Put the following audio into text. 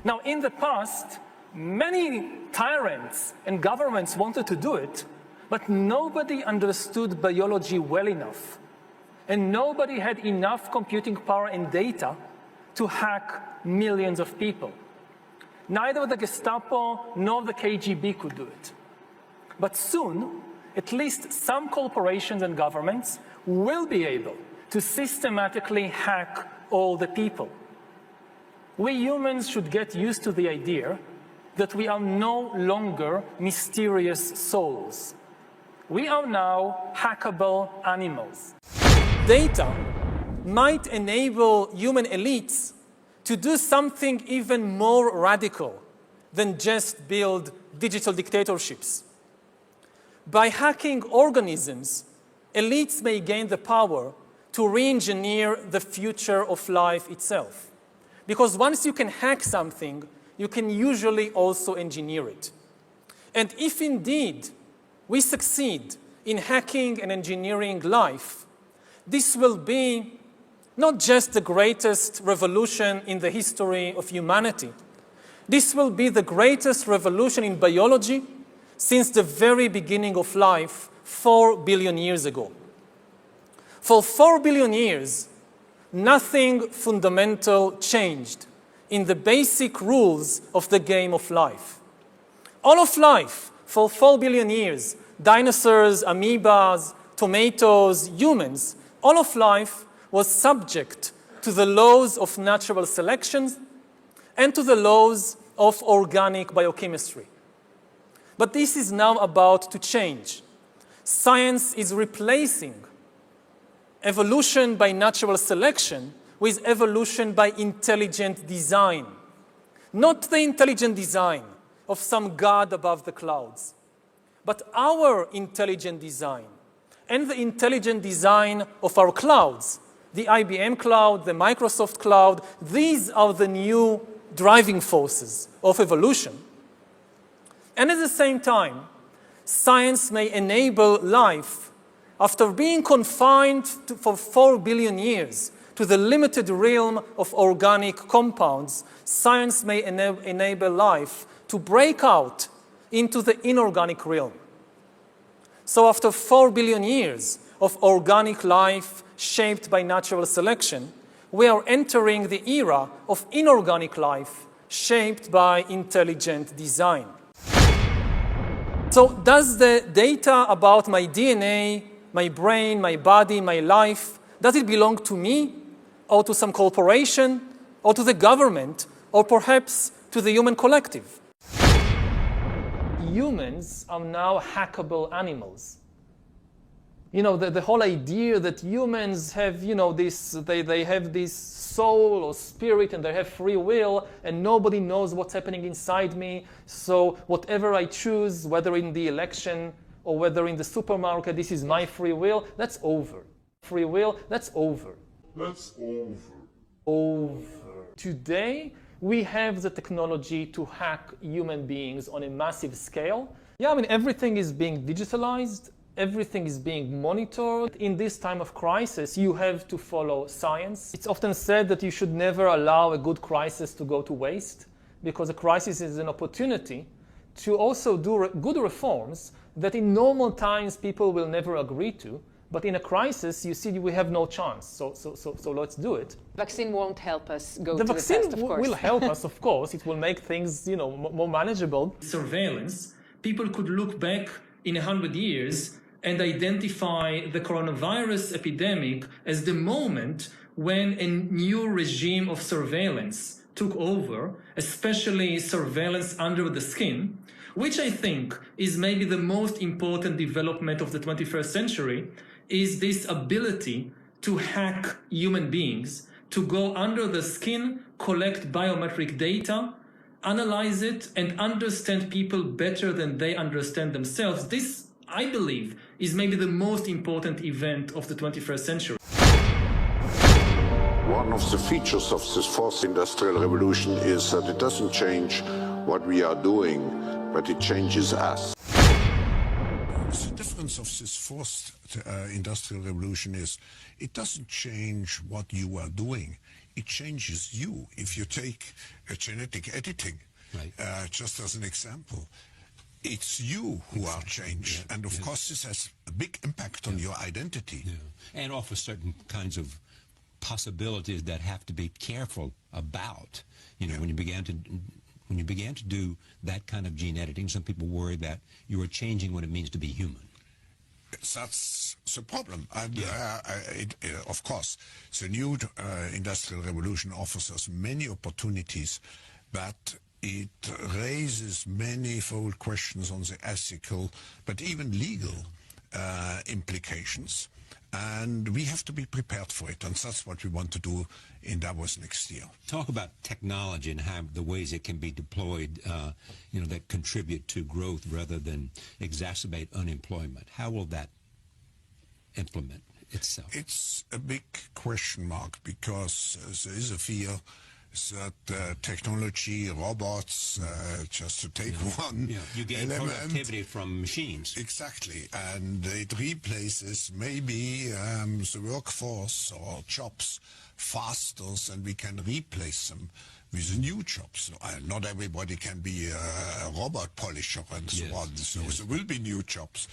Now, in the past, many tyrants and governments wanted to do it, but nobody understood biology well enough. And nobody had enough computing power and data to hack millions of people. Neither the Gestapo nor the KGB could do it. But soon, at least some corporations and governments will be able to systematically hack all the people. We humans should get used to the idea that we are no longer mysterious souls. We are now hackable animals. Data might enable human elites to do something even more radical than just build digital dictatorships. By hacking organisms, elites may gain the power to re-engineer the future of life itself. Because once you can hack something, you can usually also engineer it. And if indeed we succeed in hacking and engineering life, this will be not just the greatest revolution in the history of humanity. This will be the greatest revolution in biology since the very beginning of life 4 billion years ago. For 4 billion years, nothing fundamental changed in the basic rules of the game of life. All of life, for 4 billion years, dinosaurs, amoebas, tomatoes, humans, all of life was subject to the laws of natural selection and to the laws of organic biochemistry. But this is now about to change. Science is replacing evolution by natural selection with evolution by intelligent design. Not the intelligent design of some god above the clouds, but our intelligent design and the intelligent design of our clouds, the IBM cloud, the Microsoft cloud. These are the new driving forces of evolution. And at the same time, science may enable life, after being confined for 4 billion years to the limited realm of organic compounds, science may enable life to break out into the inorganic realm. So after 4 billion years of organic life shaped by natural selection, we are entering the era of inorganic life shaped by intelligent design. So does the data about my DNA, my brain, my body, my life, does it belong to me or to some corporation or to the government or perhaps to the human collective? Humans are now hackable animals. You know, the whole idea that humans have, you know, they have this soul or spirit and they have free will and nobody knows what's happening inside me. So whatever I choose, whether in the election or whether in the supermarket, this is my free will, that's over. Free will, that's over. That's over. Over. Today, we have the technology to hack human beings on a massive scale. Yeah, I mean, everything is being digitalized. Everything is being monitored. In this time of crisis, you have to follow science. It's often said that you should never allow a good crisis to go to waste, because a crisis is an opportunity to also do good reforms that in normal times people will never agree to. But in a crisis, you see, we have no chance. So let's do it. Vaccine won't help us go to the the vaccine test, of course. will help us, of course. It will make things, you know, more manageable. Surveillance. People could look back in 100 years and identify the coronavirus epidemic as the moment when a new regime of surveillance took over, especially surveillance under the skin, which I think is maybe the most important development of the 21st century, is this ability to hack human beings, to go under the skin, collect biometric data, analyze it, and understand people better than they understand themselves. This, I believe, is maybe the most important event of the 21st century. One of the features of this fourth industrial revolution is that it doesn't change what we are doing, but it changes us. The difference of this fourth industrial revolution is it doesn't change what you are doing. it changes you. If you take genetic editing, Right. just as an example, it's you who are changed. Yeah, And of course, this has a big impact on your identity. Yeah. And offers certain kinds of possibilities that have to be careful about. You know, when you began to do that kind of gene editing, some people worry that you are changing what it means to be human. That's the problem. And of course, the new industrial revolution offers us many opportunities, but it raises manifold questions on the ethical, but even legal implications. And we have to be prepared for it, and that's what we want to do in Davos next year. Talk about technology and how the ways it can be deployed, you know, that contribute to growth rather than exacerbate unemployment. How will that implement itself? It's a big question mark, because there is a fear that technology, robots, just to take one you gain element, productivity from machines. Exactly, and it replaces maybe the workforce or jobs faster than we can replace them with new jobs. Not everybody can be a robot polisher and so on, so there will be new jobs.